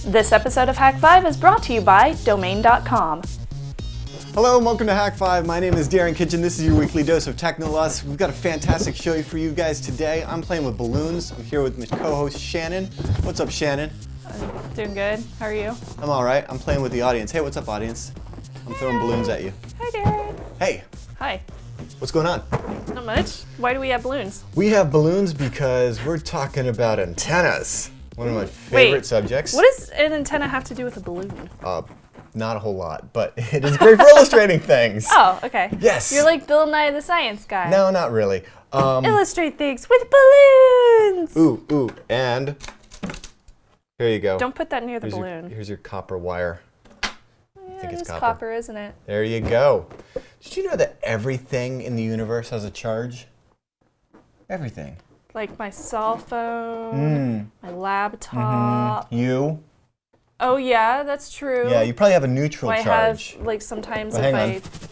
This episode of Hak5 is brought to you by Domain.com. Hello and welcome to Hak5. My name is Darren Kitchen. This is your weekly dose of Technolust. We've got a fantastic show for you guys today. I'm playing with balloons. I'm here with my co-host Shannon. What's up, Shannon? I'm doing good. How are you? I'm all right. I'm playing with the audience. Hey, what's up, audience? I'm throwing balloons at you. Hi, Darren. Hey, Hi. what's going on? Not much. Why do we have balloons? We have balloons because we're talking about antennas. One of my favorite subjects. What does an antenna have to do with a balloon? Not a whole lot, but it is great for illustrating things. Oh, okay. Yes. You're like Bill Nye the Science Guy. No, not really. Illustrate things with balloons! Ooh, and here you go. Don't put that near the balloon. Here's your copper wire. Yeah, I think it's it is copper, isn't it? There you go. Did you know that everything in the universe has a charge? Everything. Like my cell phone, my laptop. You? Oh yeah, that's true. Yeah, you probably have a neutral I charge. have, like, sometimes But if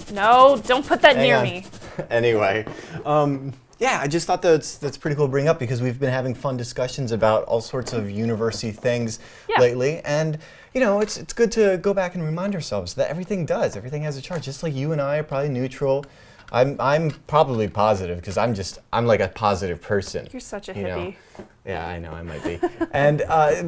hang No, don't put that near me. Anyway, yeah, I just thought that's pretty cool to bring up because we've been having fun discussions about all sorts of university things lately, and you know, it's good to go back and remind ourselves that everything has a charge. Just like you and I are probably neutral. I'm probably positive because I'm like a positive person. You're such a you know? hippie. Yeah, I know, I might be. And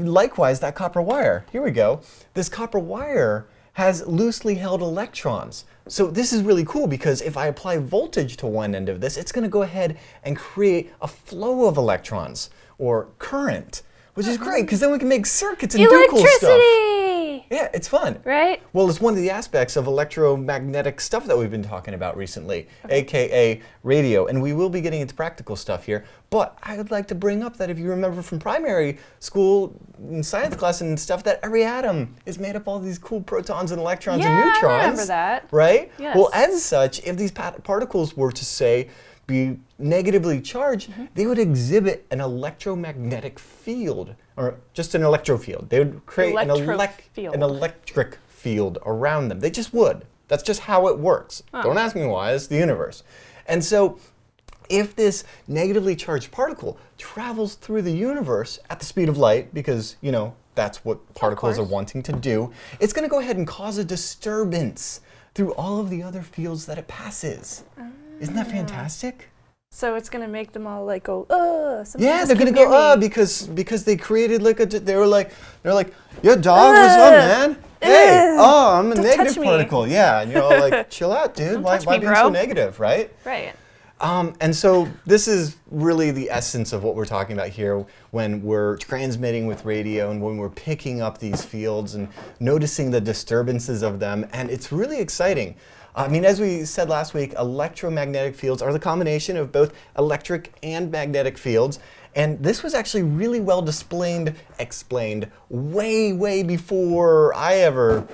likewise, that copper wire. Here we go. This copper wire has loosely held electrons. So this is really cool because if I apply voltage to one end of this, it's going to go ahead and create a flow of electrons or current, which is great because then we can make circuits and do cool stuff. Electricity! Yeah, it's fun. Right? Well, it's one of the aspects of electromagnetic stuff that we've been talking about recently, aka radio. And we will be getting into practical stuff here. But I would like to bring up that if you remember from primary school in science class and stuff, that every atom is made up of all these cool protons and electrons and neutrons. I remember that. Right? Yes. Well, as such, if these particles were to, say, be negatively charged, they would exhibit an electromagnetic field, or just an electrofield. They would create an electric field around them. They just would. That's just how it works. Don't ask me why, it's the universe. And so, if this negatively charged particle travels through the universe at the speed of light, because, you know, that's what particles are wanting to do, it's going to go ahead and cause a disturbance through all of the other fields that it passes. Isn't that fantastic? So it's gonna make them all like go, yeah, they're gonna go, because they created like they're like, your dog, what's up, man? Hey, I'm a negative particle. Yeah, and you're all like, chill out, dude. Why be so negative, right? Right. And so this is really the essence of what we're talking about here when we're transmitting with radio and when we're picking up these fields and noticing the disturbances of them, and it's really exciting. I mean, as we said last week, electromagnetic fields are the combination of both electric and magnetic fields. And this was actually really well explained way before I ever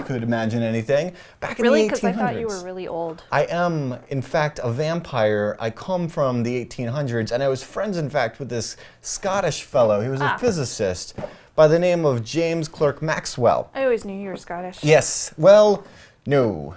could imagine anything. Back in the 1800s. Really? Because I thought you were really old. I am, in fact, a vampire. I come from the 1800s, and I was friends, in fact, with this Scottish fellow. He was a physicist by the name of James Clerk Maxwell. I always knew you were Scottish. Yes. Well, no.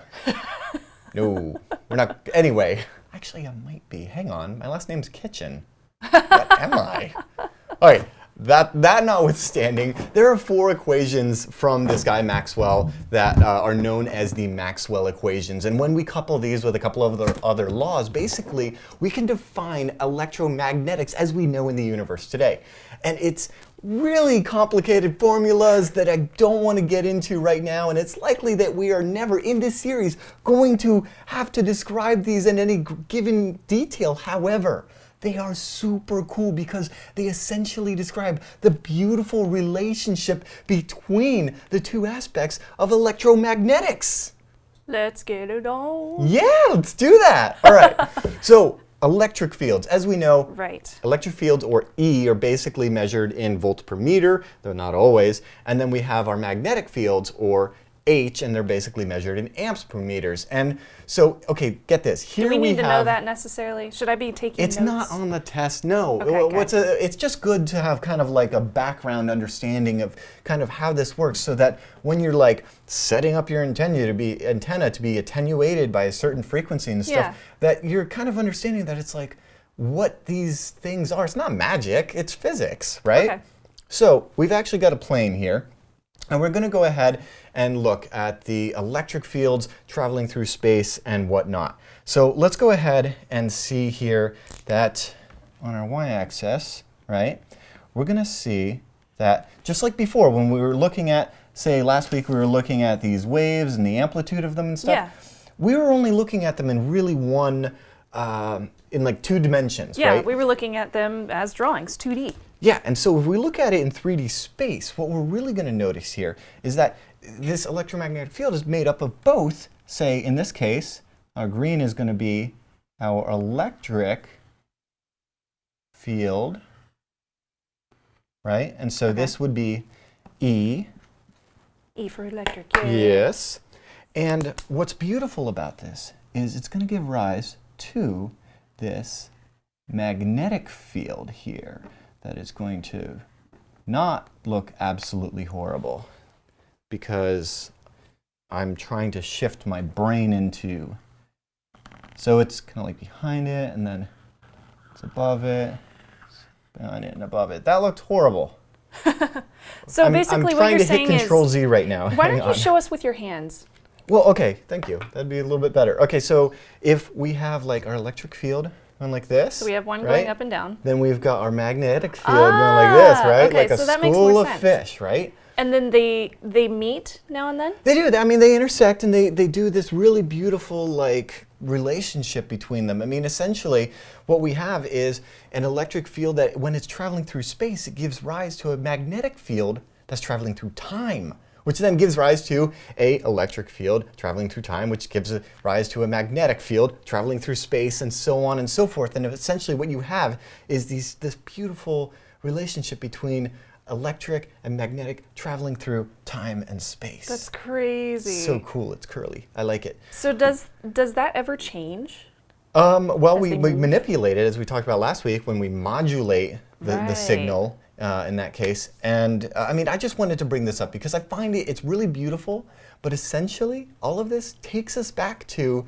No. We're not. Anyway. Actually, I might be. Hang on. My last name's Kitchen. What am I? All right. That notwithstanding, there are 4 equations from this guy Maxwell that are known as the Maxwell equations. And when we couple these with a couple of other laws, basically, we can define electromagnetics as we know in the universe today. And it's really complicated formulas that I don't want to get into right now, and it's likely that we are never in this series going to have to describe these in any given detail. However, they are super cool because they essentially describe the beautiful relationship between the two aspects of electromagnetics. Let's get it on. Yeah, let's do that. All right. So, electric fields, as we know, electric fields, or E, are basically measured in volts per meter, though not always. And then we have our magnetic fields, or H, and they're basically measured in amps per meters. And so, okay, get this. Here Do we need to have, know that necessarily? Should I be taking notes? It's not on the test, no. Okay, it's just good to have kind of like a background understanding of kind of how this works, so that when you're like setting up your antenna to be attenuated by a certain frequency and stuff, that you're kind of understanding that it's like what these things are. It's not magic, it's physics, right? Okay. So we've actually got a plane here. And we're going to go ahead and look at the electric fields traveling through space and whatnot. So let's go ahead and see here that on our y-axis, right, we're going to see that just like before when we were looking at, say last week we were looking at these waves and the amplitude of them and stuff. Yeah. We were only looking at them in really in like 2 dimensions, Yeah, right? we were looking at them as drawings, 2D. Yeah, and so if we look at it in 3D space, what we're really going to notice here is that this electromagnetic field is made up of both, say in this case, our green is going to be our electric field, right? And so this would be E. E for electric. Yes. And what's beautiful about this is it's going to give rise to this magnetic field here that is going to not look absolutely horrible because I'm trying to shift my brain into, so it's kind of like behind it and then it's above it, behind it and above it. That looked horrible. So basically what you're saying is, I'm trying to hit Control Z right now. Why don't you show us with your hands? Well, okay, thank you. That'd be a little bit better. Okay, so if we have like our electric field going like this. So we have one right? going up and down. Then we've got our magnetic field going like this, right? Okay, like a so that makes school more of sense. fish, right? And then they meet now and then? They do. I mean, they intersect and they do this really beautiful like relationship between them. I mean, essentially what we have is an electric field that when it's traveling through space, it gives rise to a magnetic field that's traveling through time, which then gives rise to a electric field traveling through time, which gives rise to a magnetic field traveling through space, and so on and so forth. And essentially what you have is this beautiful relationship between electric and magnetic traveling through time and space. That's crazy. So cool. It's curly. I like it. So does that ever change? Well, we move? manipulate it, as we talked about last week, when we modulate the signal in that case. And I mean, I just wanted to bring this up because I find it's really beautiful, but essentially all of this takes us back to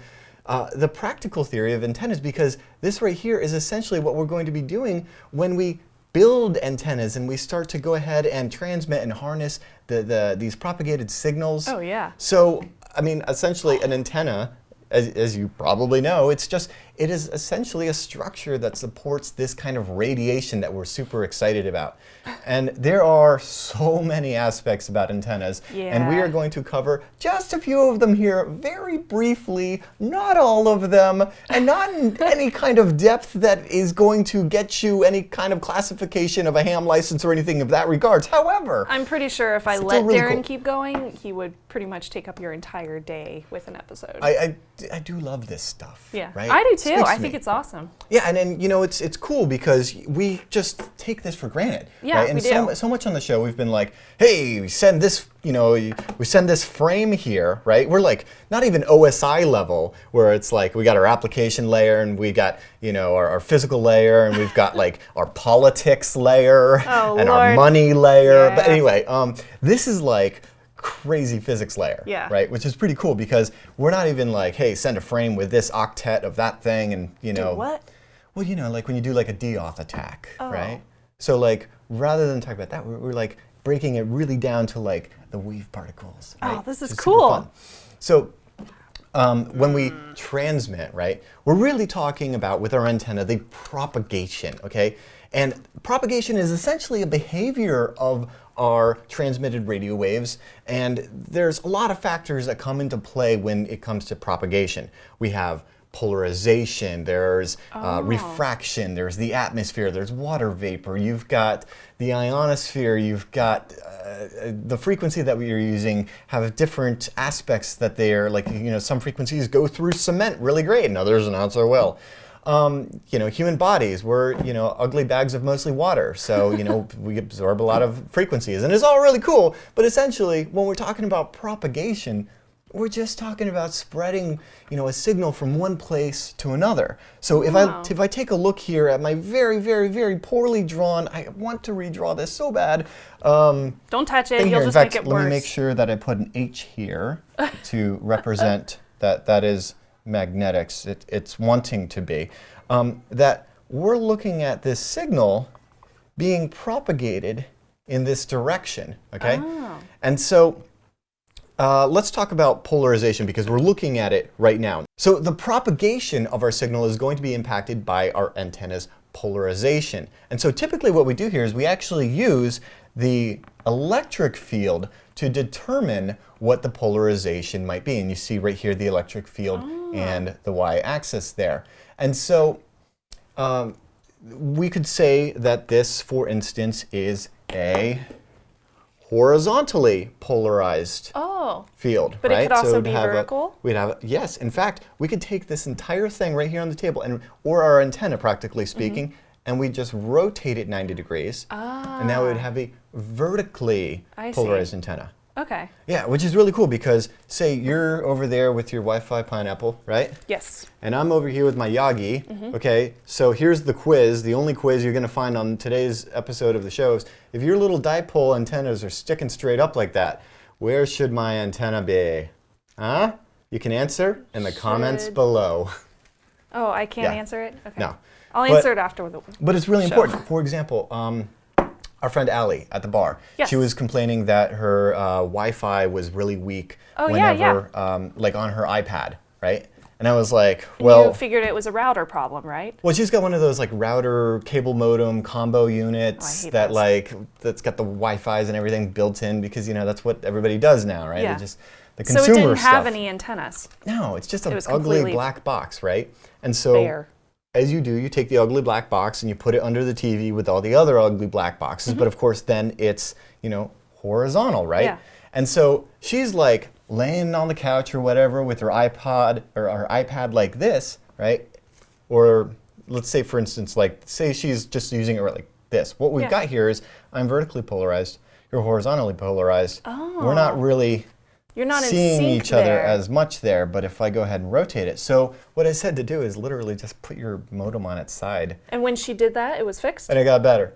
the practical theory of antennas, because this right here is essentially what we're going to be doing when we build antennas and we start to go ahead and transmit and harness these propagated signals. Oh, yeah. So, I mean, essentially an antenna, as you probably know, it is essentially a structure that supports this kind of radiation that we're super excited about. And there are so many aspects about antennas, and we are going to cover just a few of them here very briefly, not all of them, and not in any kind of depth that is going to get you any kind of classification of a ham license or anything of that regards. However, I'm pretty sure if I still let really Darren cool. keep going, he would pretty much take up your entire day with an episode. I do love this stuff. Yeah, right? I do too. Speaks I to think me. it's awesome. Yeah, and then, you know, it's cool because we just take this for granted. Yeah, right? And we do. so much on the show we've been like, hey, we send this, you know, we send this frame here, right? We're like not even OSI level where it's like we got our application layer and we got, you know, our physical layer and we've got like our politics layer and our money layer. Yeah. But anyway, this is like crazy physics layer, Yeah. right? Which is pretty cool because we're not even like, hey, send a frame with this octet of that thing, and you know. Do what? Well, you know, like when you do like a deauth attack, Oh. right? So like rather than talk about that, we're like breaking it really down to like the wave particles. Right? Oh, this is Which super cool. fun. So when we transmit, right, we're really talking about with our antenna the propagation, okay? And propagation is essentially a behavior of our transmitted radio waves, and there's a lot of factors that come into play when it comes to propagation. We have polarization, there's refraction, there's the atmosphere, there's water vapor, you've got the ionosphere, you've got the frequency that we are using have different aspects that they are, like, you know, some frequencies go through cement really great and others not so well. You know, human bodies, we're, you know, ugly bags of mostly water. So, you know, we absorb a lot of frequencies and it's all really cool. But essentially, when we're talking about propagation, we're just talking about spreading, you know, a signal from one place to another. So if I take a look here at my very, very, very poorly drawn, I want to redraw this so bad. Don't touch it. You'll just make it worse. Let me make sure that I put an H here to represent that is magnetics, it's wanting to be, that we're looking at this signal being propagated in this direction, okay? Oh. And so let's talk about polarization because we're looking at it right now. So the propagation of our signal is going to be impacted by our antenna's polarization. And so typically what we do here is we actually use the electric field to determine what the polarization might be. And you see right here the electric field and the y-axis there. And so we could say that this, for instance, is a horizontally polarized field. But right? it could also so be vertical? We'd have yes. In fact, we could take this entire thing right here on the table, or our antenna, practically speaking, and we just rotate it 90 degrees. And now we would have a vertically polarized antenna. Okay. Yeah, which is really cool because, say, you're over there with your Wi-Fi pineapple, right? Yes. And I'm over here with my Yagi. Okay, so here's the quiz. The only quiz you're going to find on today's episode of the show is, if your little dipole antennas are sticking straight up like that, where should my antenna be? Huh? You can answer in the comments below. Oh, I can't answer it? Okay. No. I'll answer it after the But it's really important. For example, our friend Allie at the bar, she was complaining that her Wi-Fi was really weak whenever, like on her iPad, right? And I was like, well... You figured it was a router problem, right? Well, she's got one of those like router cable modem combo units that that's got the Wi-Fi's and everything built in because, you know, that's what everybody does now, right? Yeah. Just the consumer So it didn't stuff. have any antennas? No, it's just an ugly black box, right? And so... Bare. As you do, you take the ugly black box and you put it under the TV with all the other ugly black boxes, but of course then it's, you know, horizontal, right? Yeah. And so she's like laying on the couch or whatever with her iPod or her iPad like this, right? Or let's say, for instance, like say she's just using it like this. What we've got here is I'm vertically polarized, you're horizontally polarized. We're not really... You're not seeing in sync each other there. as much there, but if I go ahead and rotate it. So what I said to do is literally just put your modem on its side. And when she did that, it was fixed? And it got better.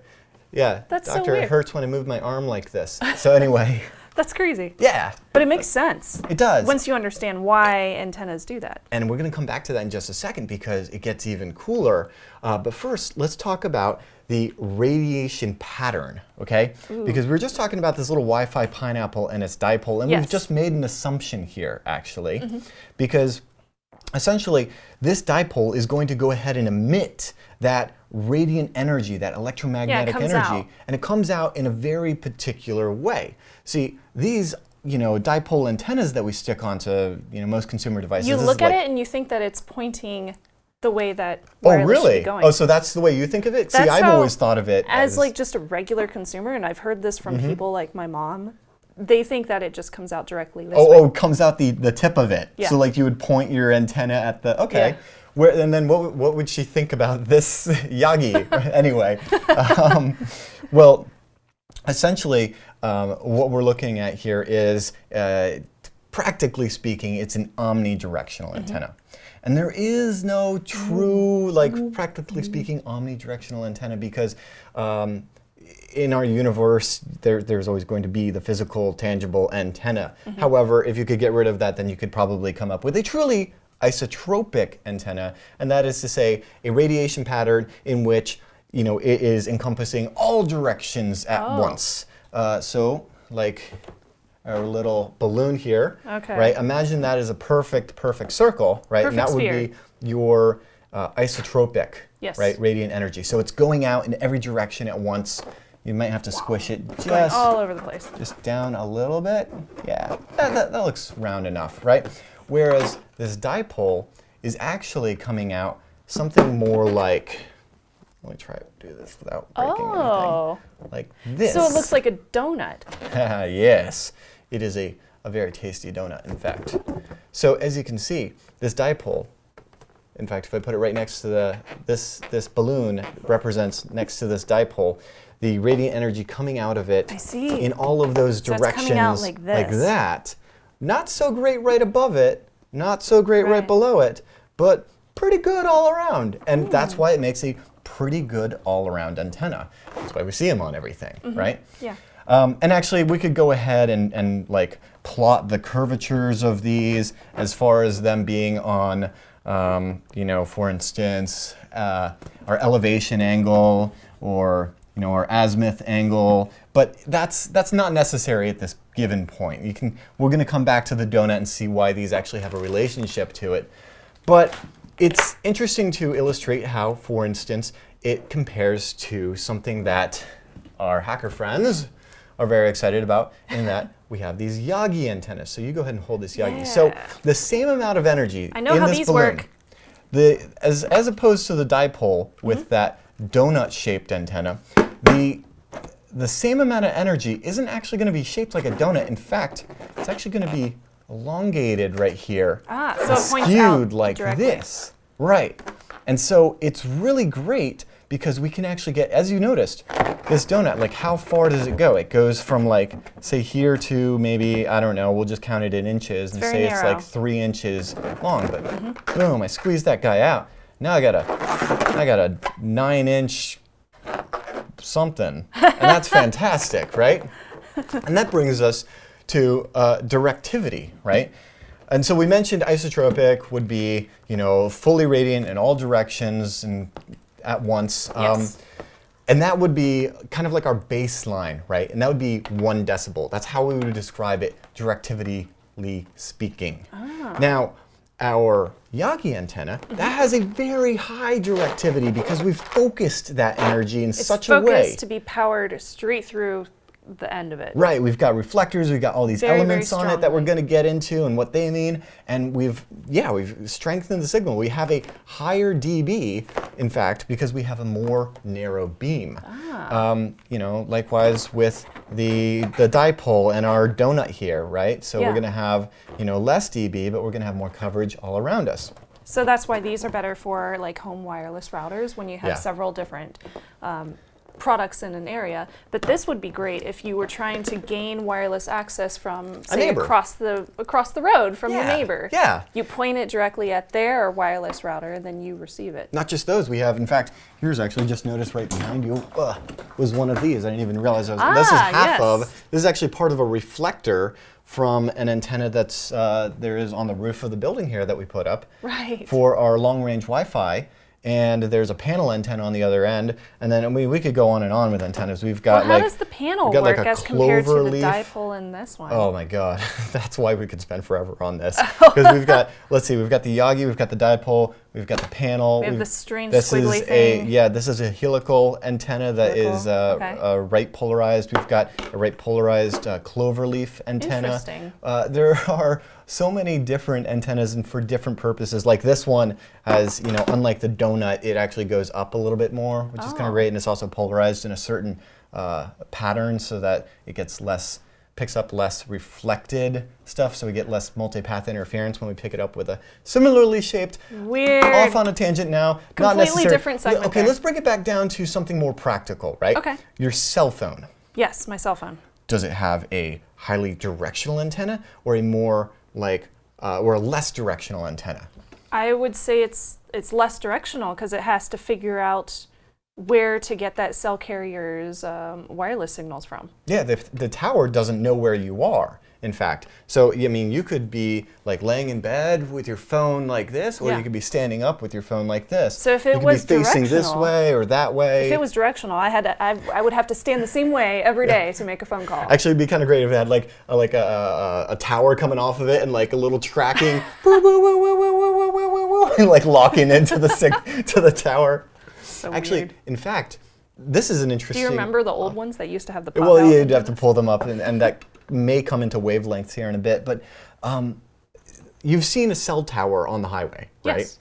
Yeah. That's so Doctor, weird. it hurts when I move my arm like this. So anyway. That's crazy. Yeah. But it makes sense. It does. Once you understand why antennas do that. And we're going to come back to that in just a second because it gets even cooler. But first, let's talk about the radiation pattern, okay? Because we were just talking about this little Wi-Fi pineapple and its dipole, and we've just made an assumption here, actually, because essentially this dipole is going to go ahead and emit that radiant energy, that electromagnetic energy, and it comes out in a very particular way. See, these, you know, dipole antennas that we stick onto, you know, most consumer devices. You look at it and you think that it's pointing the way that wireless should be going. Oh, so that's the way you think of it? That's See, I've always thought of it as like just a regular consumer, and I've heard this from people like my mom. They think that it just comes out directly this way. Oh, it comes out the tip of it. Yeah. So like you would point your antenna at the, okay. Where, and then what would she think about this Yagi? Anyway, well, essentially what we're looking at here is, practically speaking, it's an omnidirectional antenna. And there is no true, like practically speaking, omnidirectional antenna because in our universe, there's always going to be the physical, tangible antenna. However, if you could get rid of that, then you could probably come up with a truly isotropic antenna, and that is to say, a radiation pattern in which, you know, it is encompassing all directions at once. So, like our little balloon here, right? Imagine that as a perfect circle, right? And that would be your isotropic, right, radiant energy. So it's going out in every direction at once. You might have to squish it just all over the place. Just down a little bit. Yeah, that looks round enough, right? Whereas this dipole is actually coming out something more like, let me try to do this without breaking anything. Like this. So it looks like a donut. Yes, it is a very tasty donut, in fact. So as you can see, this dipole, in fact, if I put it right next to this balloon represents next to this dipole, the radiant energy coming out of it in all of those directions, it's coming out like that. Not so great right above it, not so great right below it, but pretty good all around. And that's why it makes a pretty good all-around antenna. That's why we see them on everything, right? Yeah. And actually, we could go ahead and like plot the curvatures of these as far as them being on, you know, for instance, our elevation angle, or our azimuth angle, but that's not necessary at this given point. We're going to come back to the donut and see why these actually have a relationship to it. But it's interesting to illustrate how, for instance, it compares to something that our hacker friends are very excited about, in that we have these Yagi antennas. So you go ahead and hold this Yagi. Yeah. So the same amount of energy I know in how this these balloon, work. as opposed to the dipole with that donut-shaped antenna, the same amount of energy isn't actually going to be shaped like a donut. In fact, it's actually going to be elongated right here, So it points skewed out like directly. this. Right. And so it's really great because we can actually get, as you noticed, this donut, like how far does it go? It goes from like, say here to maybe, I don't know, we'll just count it in inches and very say it's narrow. like 3 inches long. But boom, I squeezed that guy out. Now I got a 9-inch something. And that's fantastic, right? And that brings us to directivity, right? And so we mentioned isotropic would be, fully radiant in all directions and at once. Yes. And that would be kind of like our baseline, right? And that would be 1 decibel. That's how we would describe it, directivity speaking. Now, our Yagi antenna, that has a very high directivity because we've focused that energy in such a way. It's focused to be powered straight through the end of it. Right, we've got reflectors, we've got all these Very, elements very on it that we're strongly. going to get into and what they mean, and we've strengthened the signal. We have a higher dB, in fact, because we have a more narrow beam. Likewise with the dipole and our donut here, right? So we're going to have less dB, but we're going to have more coverage all around us. So that's why these are better for like home wireless routers when you have several different products in an area. But this would be great if you were trying to gain wireless access from, say, across the road from your neighbor. Yeah. You point it directly at their wireless router, and then you receive it. Not just those, we have, in fact, here's actually just noticed right behind you, was one of these. I didn't even realize this is Hak5. This is actually part of a reflector from an antenna that's there is on the roof of the building here that we put up for our long-range Wi-Fi. And there's a panel antenna on the other end, and then we could go on and on with antennas. We've got how does the panel work as compared to the dipole in this one? Oh my God, that's why we could spend forever on this. Because we've got, let's see, we've got the Yagi, we've got the dipole, we've got the panel. We have the strange squiggly thing. This is a helical antenna that is right polarized. We've got a right polarized cloverleaf antenna. Interesting. There are so many different antennas and for different purposes. Like this one has, unlike the donut, it actually goes up a little bit more, which is kind of great, and it's also polarized in a certain pattern so that it gets picks up less reflected stuff, so we get less multipath interference when we pick it up with a similarly shaped. Weird. Off on a tangent now. Completely different segment. Okay, let's bring it back down to something more practical, right? Okay. Your cell phone. Yes, my cell phone. Does it have a highly directional antenna or a more or a less directional antenna? I would say it's less directional because it has to figure out where to get that cell carrier's wireless signals from. Yeah, the tower doesn't know where you are, in fact. So, you could be laying in bed with your phone like this, or you could be standing up with your phone like this. So if it was was facing this way or that way. If it was directional, I would have to stand the same way every day to make a phone call. Actually, it'd be kind of great if it had a tower coming off of it and a little tracking, locking into the tower. So actually, weird. In fact, this is an interesting. Do you remember the old ones that used to have the pop Well, out? you'd have to pull them up, and that may come into wavelengths here in a bit. But you've seen a cell tower on the highway, right? Yes.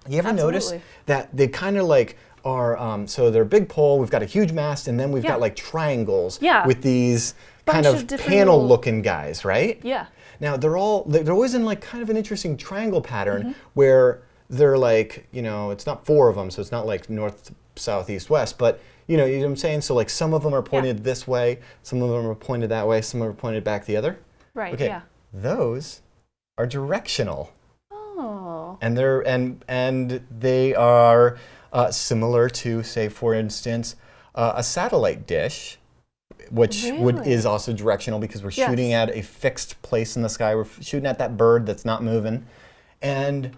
You ever notice that they kind of are, so they're a big pole, we've got a huge mast, and then we've got triangles with these kind of panel-looking guys, right? Yeah. Now, they're always in kind of an interesting triangle pattern where they're it's not 4 of them, so it's not north, south, east, west, but you know what I'm saying? So some of them are pointed this way, some of them are pointed that way, some are pointed back the other. Right, okay. Those are directional. Oh. And they are similar to, say, for instance, a satellite dish, which is also directional because we're shooting at a fixed place in the sky. We're shooting at that bird that's not moving. And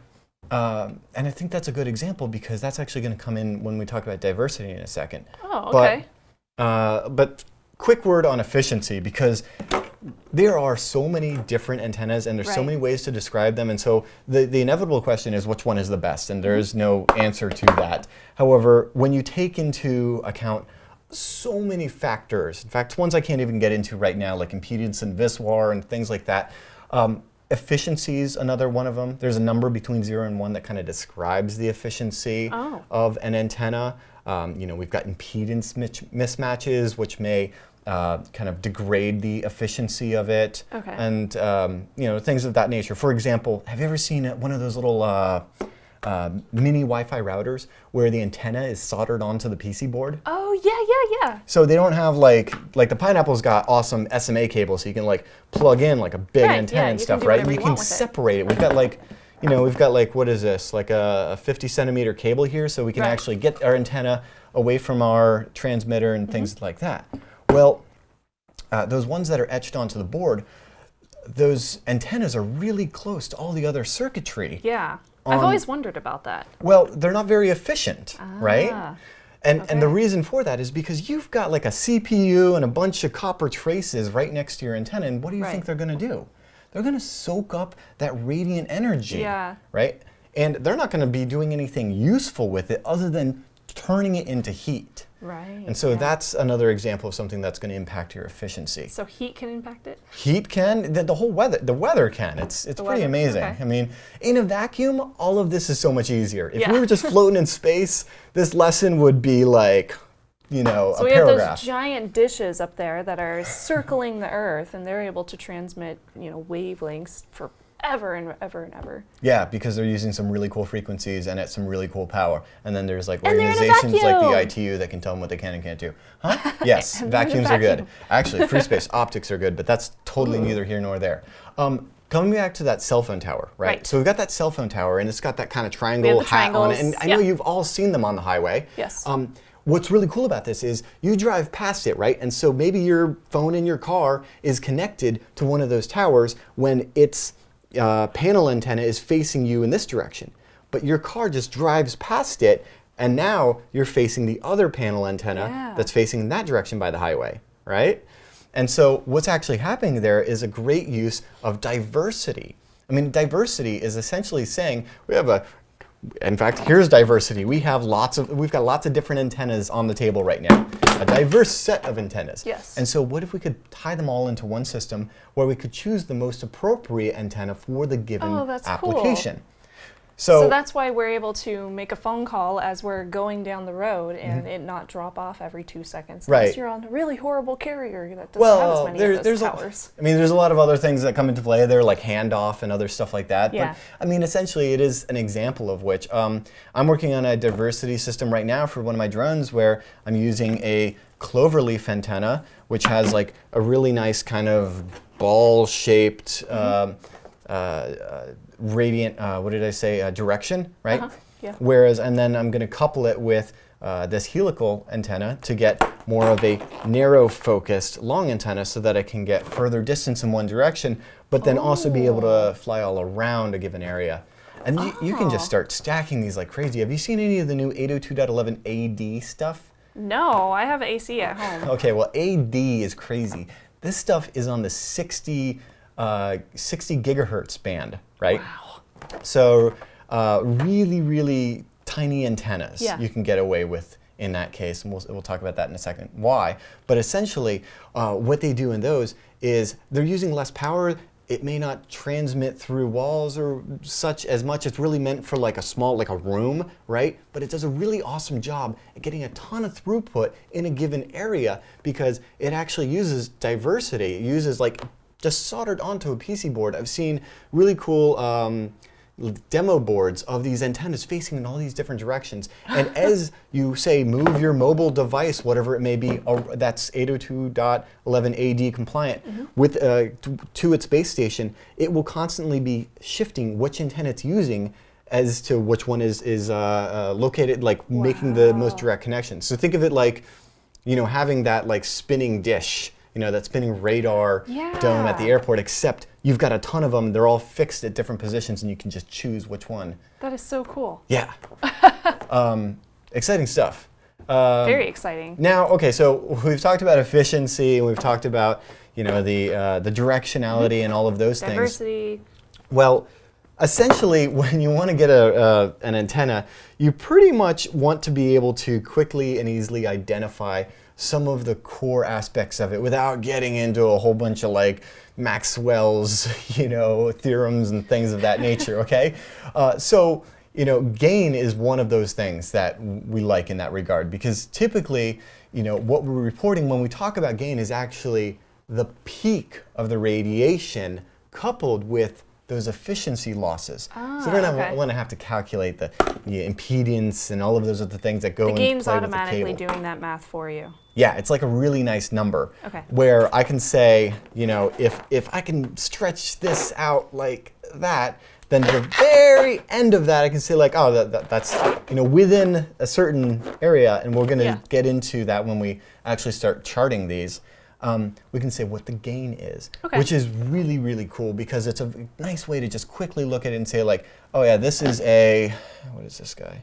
I think that's a good example because that's actually going to come in when we talk about diversity in a second. Oh, okay. But quick word on efficiency, because there are so many different antennas and there's so many ways to describe them. And so the inevitable question is which one is the best? And there is no answer to that. However, when you take into account so many factors, in fact, ones I can't even get into right now, like impedance and VSWR and things like that, efficiency is another one of them. There's a number between 0 and 1 that kind of describes the efficiency of an antenna. We've got impedance mismatches, which may kind of degrade the efficiency of it, and things of that nature. For example, have you ever seen one of those little mini Wi-Fi routers where the antenna is soldered onto the PC board? Oh yeah. So they don't have like the Pineapple's got awesome SMA cables, so you can like plug in like a big antenna and stuff, right? And you can separate it. We've got like what is this? Like a 50 centimeter cable here, so we can actually get our antenna away from our transmitter and things like that. Well, those ones that are etched onto the board, those antennas are really close to all the other circuitry. Yeah, I've always wondered about that. Well, they're not very efficient, right? And the reason for that is because you've got like a CPU and a bunch of copper traces right next to your antenna, and what do you think they're going to do? They're going to soak up that radiant energy, right? And they're not going to be doing anything useful with it other than turning it into heat. Right. And so that's another example of something that's going to impact your efficiency. So heat can impact it? Heat can, the whole weather can. It's pretty amazing. I mean, in a vacuum, all of this is so much easier. If we were just floating in space, this lesson would be like, a paragraph. So we have those giant dishes up there that are circling the Earth, and they're able to transmit, wavelengths for ever and ever and ever. Yeah, because they're using some really cool frequencies and at some really cool power. And then there's like organizations like the ITU that can tell them what they can and can't do. Huh? Yes, vacuums are good. Actually, free space optics are good, but that's totally neither here nor there. Coming back to that cell phone tower, right? So we've got that cell phone tower, and it's got that kind of triangle hat on it. And I know you've all seen them on the highway. Yes. What's really cool about this is you drive past it, right? And so maybe your phone in your car is connected to one of those towers when its panel antenna is facing you in this direction. But your car just drives past it, and now you're facing the other panel antenna that's facing in that direction by the highway, right? And so what's actually happening there is a great use of diversity. I mean, diversity is essentially saying in fact, here's diversity. We've got lots of different antennas on the table right now. A diverse set of antennas. Yes. And so what if we could tie them all into one system where we could choose the most appropriate antenna for the given application? Cool. So that's why we're able to make a phone call as we're going down the road and it not drop off every 2 seconds. Unless you're on a really horrible carrier that doesn't have as many of those towers. There's a lot of other things that come into play there, like handoff and other stuff like that. Yeah. But essentially it is an example of which. I'm working on a diversity system right now for one of my drones where I'm using a cloverleaf antenna, which has like a really nice kind of ball-shaped radiant, direction, right? Whereas, and then I'm going to couple it with this helical antenna to get more of a narrow-focused long antenna so that I can get further distance in one direction, but then also be able to fly all around a given area. And you can just start stacking these like crazy. Have you seen any of the new 802.11 AD stuff? No, I have AC at home. Okay, well, AD is crazy. This stuff is on the 60 gigahertz band, right? Wow. So really, really tiny antennas you can get away with in that case, and we'll talk about that in a second. Why? But essentially, what they do in those is they're using less power. It may not transmit through walls or such as much. It's really meant for like a small, like a room, right? But it does a really awesome job at getting a ton of throughput in a given area because it actually uses diversity. It uses like just soldered onto a PC board. I've seen really cool demo boards of these antennas facing in all these different directions. And as you say, move your mobile device, whatever it may be, that's 802.11 AD compliant, with to its base station, it will constantly be shifting which antenna it's using as to which one is located, like making the most direct connection. So think of it like, having that like spinning dish, that spinning radar dome at the airport, except you've got a ton of them. They're all fixed at different positions, and you can just choose which one. That is so cool. Yeah. Exciting stuff. Very exciting. Now, okay, so we've talked about efficiency, and we've talked about, you know, the directionality and all of those things. Diversity. Well, essentially, when you want to get an antenna, you pretty much want to be able to quickly and easily identify some of the core aspects of it without getting into a whole bunch of like Maxwell's, you know, theorems and things of that nature, okay? So, you know, gain is one of those things that we like in that regard, because typically, you know, what we're reporting when we talk about gain is actually the peak of the radiation coupled with those efficiency losses. So we're going to have to calculate the impedance and all of those other things that go into play with the cable. The gain's automatically doing that math for you. Yeah, it's like a really nice number. Okay. Where I can say, you know, if I can stretch this out like that, then the very end of that I can say like, oh, that's, you know, within a certain area, and we're going to get into that when we actually start charting these. We can say what the gain is, which is really, really cool, because it's a nice way to just quickly look at it and say like, oh yeah, this is a, what is this guy?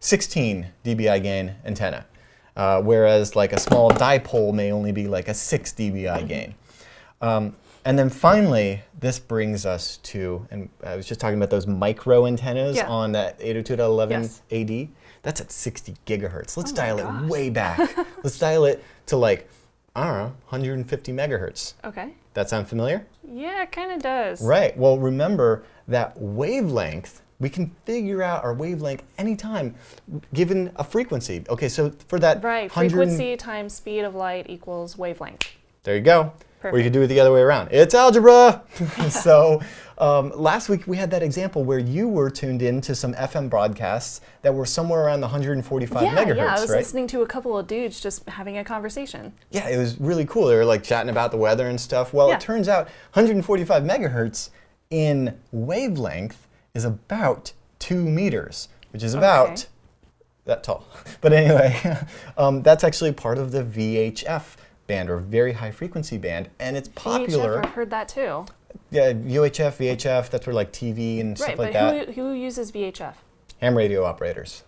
16 dBi gain antenna, whereas like a small dipole may only be like a 6 dBi gain. And then finally, this brings us to, and I was just talking about those micro antennas on that 802.11 AD. That's at 60 gigahertz. Let's dial it way back. Let's dial it to like, I don't know, 150 megahertz. Okay. That sound familiar? Yeah, it kind of does. Right. Well, remember that wavelength, we can figure out our wavelength anytime given a frequency. Okay, so for that frequency times speed of light equals wavelength. There you go. Perfect. Or you could do it the other way around. It's algebra! So last week we had that example where you were tuned in to some FM broadcasts that were somewhere around the 145 megahertz, Yeah, I was right? listening to a couple of dudes just having a conversation. Yeah, it was really cool. They were like chatting about the weather and stuff. Well, it turns out 145 megahertz in wavelength is about 2 meters, which is about that tall. But anyway, that's actually part of the VHF band, or very high frequency band, and it's popular. VHF, I've heard that too. Yeah, UHF, VHF, that's where like TV and stuff like that. But who uses VHF? Ham radio operators.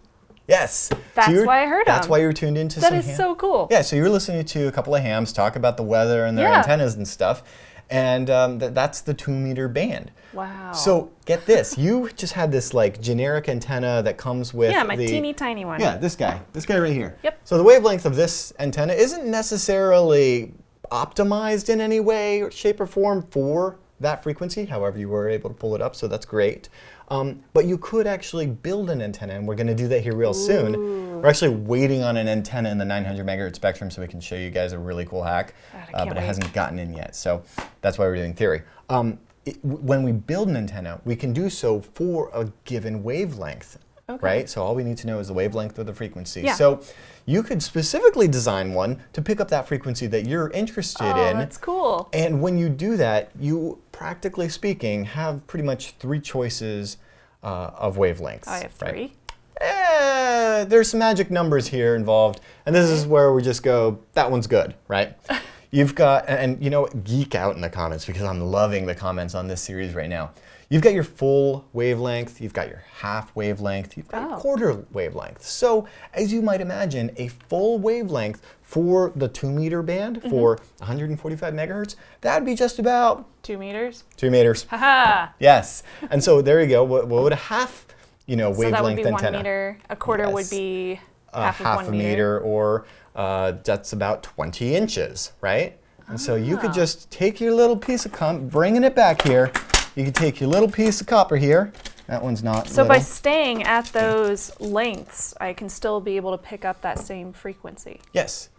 Yes. That's why I heard them. That's why you're tuned into some ham. That is so cool. Yeah, so you're listening to a couple of hams talk about the weather and their antennas and stuff, and that's the 2 meter band. Wow. So get this, you just had this like generic antenna that comes with my teeny tiny one. Yeah, this guy right here. Yep. So the wavelength of this antenna isn't necessarily optimized in any way or shape or form for that frequency. However, you were able to pull it up, so that's great. But you could actually build an antenna, and we're going to do that here real soon. We're actually waiting on an antenna in the 900 megahertz spectrum so we can show you guys a really cool hack, but it hasn't gotten in yet. So that's why we're doing theory. When we build an antenna, we can do so for a given wavelength, right? So all we need to know is the wavelength of the frequency. Yeah. So you could specifically design one to pick up that frequency that you're interested in. Oh, that's cool. And when you do that, you, practically speaking, have pretty much 3 choices of wavelengths. I have 3. There's some magic numbers here involved, and this is where we just go, that one's good, right? You've got, and you know, geek out in the comments because I'm loving the comments on this series right now. You've got your full wavelength, you've got your half wavelength, you've got your quarter wavelength. So, as you might imagine, a full wavelength for the 2 meter band for 145 megahertz, that'd be just about 2 meters? 2 meters. Haha! Yes. And so there you go. What would a half, wavelength antenna? So that would be 1 meter. A quarter would be half of 1 meter, or that's about 20 inches, right? And so you could just take your little piece of bringing it back here. You could take your little piece of copper here. That one's not So little. by staying at those lengths, I can still be able to pick up that same frequency. Yes.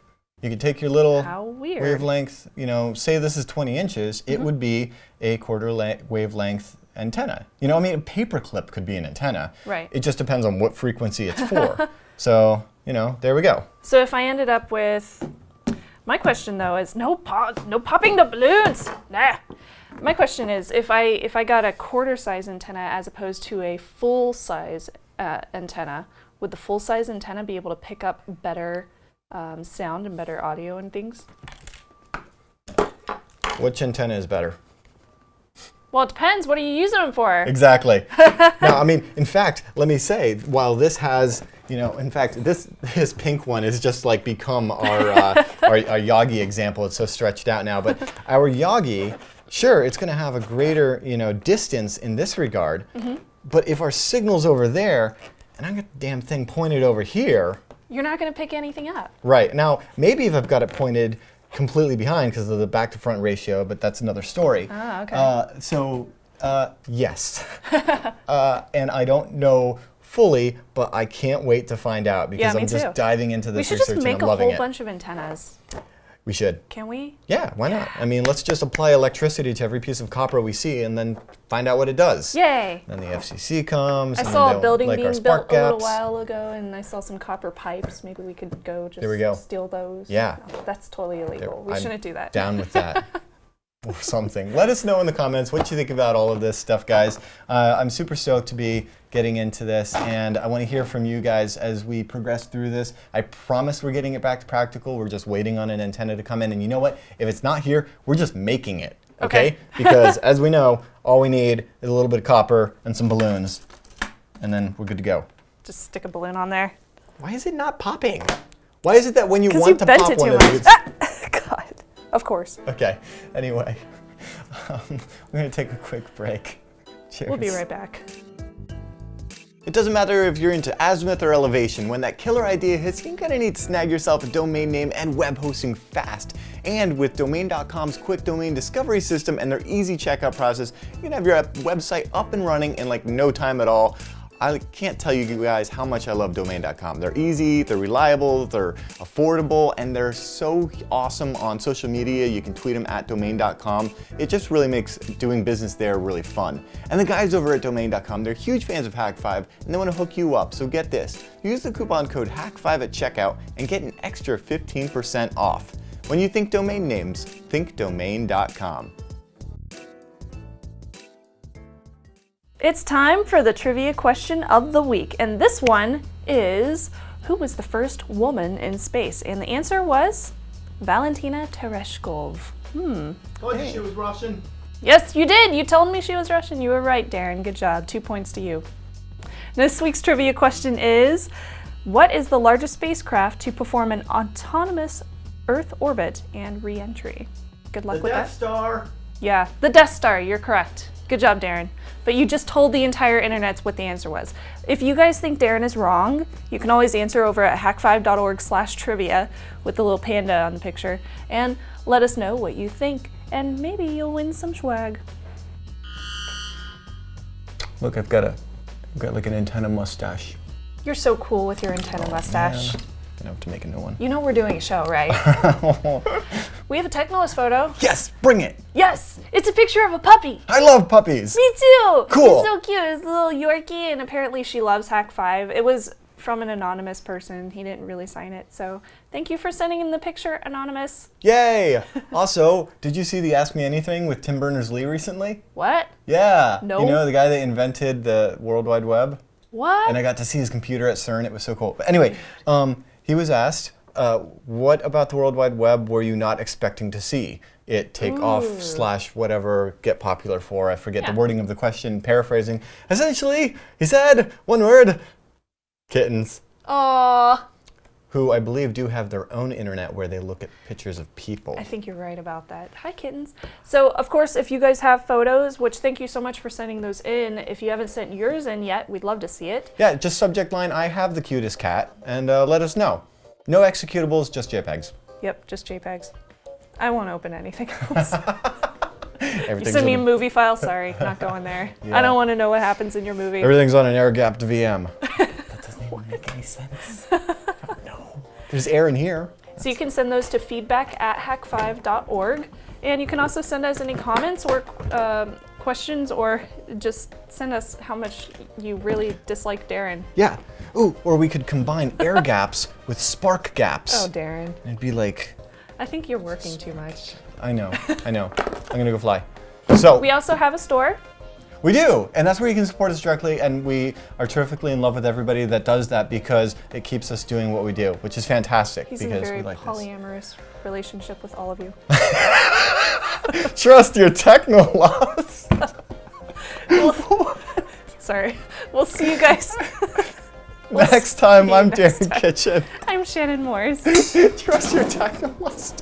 You could take your little wavelength, say this is 20 inches, it would be a quarter wavelength antenna. A paperclip could be an antenna. Right. It just depends on what frequency it's for. So, there we go. So if I ended up with, my question though is, no popping the balloons. Nah. My question is, if I got a quarter size antenna as opposed to a full size antenna, would the full size antenna be able to pick up better sound and better audio and things? Which antenna is better? Well, it depends. What are you using them for? Exactly. Now, in fact, let me say, while this has, You know, in fact, this pink one is just like become our Yagi example. It's so stretched out now. But our Yagi, sure, it's going to have a greater, you know, distance in this regard. But if our signal's over there, and I got the damn thing pointed over here, you're not going to pick anything up. Right. Now, maybe if I've got it pointed completely behind because of the back to front ratio, but that's another story. Ah, okay. Yes. And I don't know fully, but I can't wait to find out because I'm just diving into this research and I'm loving it. We should just make a whole bunch of antennas. We should. Can we? Yeah, why not? I mean, let's just apply electricity to every piece of copper we see and then find out what it does. Yay! Then the FCC comes. I saw a building being built a little while ago, and I saw some copper pipes. Maybe we could go just steal those. Yeah. No, that's totally illegal. We shouldn't do that. Down with that. Or something. Let us know in the comments what you think about all of this stuff, guys. I'm super stoked to be getting into this, and I want to hear from you guys as we progress through this. I promise we're getting it back to practical. We're just waiting on an antenna to come in, and you know what? If it's not here, we're just making it, okay? Because as we know, all we need is a little bit of copper and some balloons, and then we're good to go. Just stick a balloon on there. Why is it not popping? Why is it that when you want to pop one of these? God. Of course. Okay. Anyway, we're going to take a quick break. Cheers. We'll be right back. It doesn't matter if you're into azimuth or elevation. When that killer idea hits, you're going to need to snag yourself a domain name and web hosting fast. And with Domain.com's quick domain discovery system and their easy checkout process, you can have your website up and running in like no time at all. I can't tell you guys how much I love Domain.com. They're easy, they're reliable, they're affordable, and they're so awesome on social media. You can tweet them at Domain.com. It just really makes doing business there really fun. And the guys over at Domain.com, they're huge fans of Hak5, and they want to hook you up. So get this, use the coupon code Hak5 at checkout and get an extra 15% off. When you think domain names, think Domain.com. It's time for the trivia question of the week, and this one is, who was the first woman in space? And the answer was Valentina Tereshkov. Told you she was Russian. Yes, you did. You told me she was Russian. You were right, Darren. Good job. 2 points to you. This week's trivia question is, what is the largest spacecraft to perform an autonomous Earth orbit and re-entry? Good luck with that. The Death Star. Yeah, the Death Star. You're correct. Good job, Darren. But you just told the entire internet what the answer was. If you guys think Darren is wrong, you can always answer over at hak5.org/trivia with the little panda on the picture, and let us know what you think, and maybe you'll win some swag. Look, I've got like an antenna mustache. You're so cool with your antenna mustache. Man. Gonna have to make a new one. You know we're doing a show, right? We have a Technolist photo. Yes, bring it. Yes, it's a picture of a puppy. I love puppies. Me too. Cool. He's so cute. It's a little Yorkie, and apparently she loves Hak5. It was from an anonymous person. He didn't really sign it, so thank you for sending in the picture, Anonymous. Yay! Also, did you see the Ask Me Anything with Tim Berners-Lee recently? What? Yeah. No. You know, the guy that invented the World Wide Web? What? And I got to see his computer at CERN. It was so cool. But anyway, he was asked, what about the World Wide Web were you not expecting to see it take off / whatever, get popular for? I forget the wording of the question, paraphrasing. Essentially, he said, one word, kittens. Aww. Who I believe do have their own internet where they look at pictures of people. I think you're right about that. Hi, kittens. So, of course, if you guys have photos, which thank you so much for sending those in. If you haven't sent yours in yet, we'd love to see it. Yeah, just subject line, I have the cutest cat, and let us know. No executables, just JPEGs. Yep, just JPEGs. I won't open anything else. You Everything's send me a movie file? Sorry, not going there. Yeah. I don't want to know what happens in your movie. Everything's on an air-gapped VM. That doesn't even make any sense. No. There's air in here. So you can send those to feedback@hak5.org. And you can also send us any comments or questions, or just send us how much you really dislike Darren. Yeah. Ooh, or we could combine air gaps with spark gaps. Oh, Darren. And it'd be like... I think you're working too much. I know. I'm gonna go fly. So we also have a store. We do, and that's where you can support us directly, and we are terrifically in love with everybody that does that because it keeps us doing what we do, which is fantastic. He's because in a very we like polyamorous relationship with all of you. Trust your techno-loss. Sorry. We'll see you guys. Next time, I'm Darren Kitchen. I'm Shannon Morse. Trust your technologist.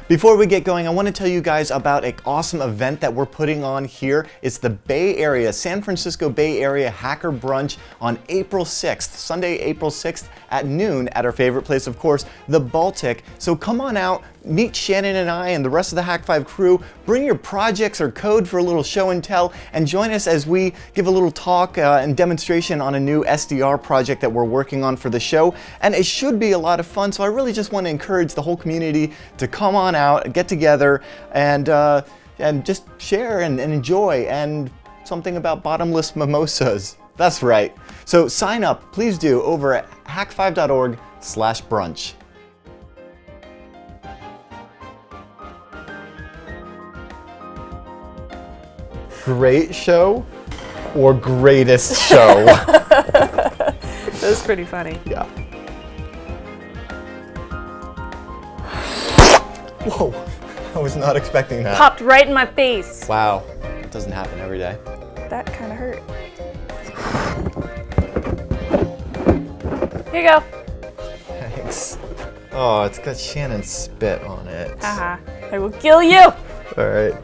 Before we get going, I want to tell you guys about an awesome event that we're putting on here. It's the Bay Area, San Francisco Bay Area Hacker Brunch on April 6th, Sunday, April 6th at noon at our favorite place, of course, the Baltic. So come on out, meet Shannon and I and the rest of the Hak5 crew. Bring your projects or code for a little show and tell, and join us as we give a little talk and demonstration on a new SDR project that we're working on for the show. And it should be a lot of fun, so I really just want to encourage the whole community to come on out, get together, and just share and enjoy, and something about bottomless mimosas. That's right. So sign up, please do, over at hak5.org/brunch. Great show or greatest show? That was pretty funny. Yeah. Whoa, I was not expecting that. Popped right in my face. Wow, it doesn't happen every day. That kind of hurt. Here you go. Thanks. Oh, it's got Shannon's spit on it. Haha. I will kill you. All right.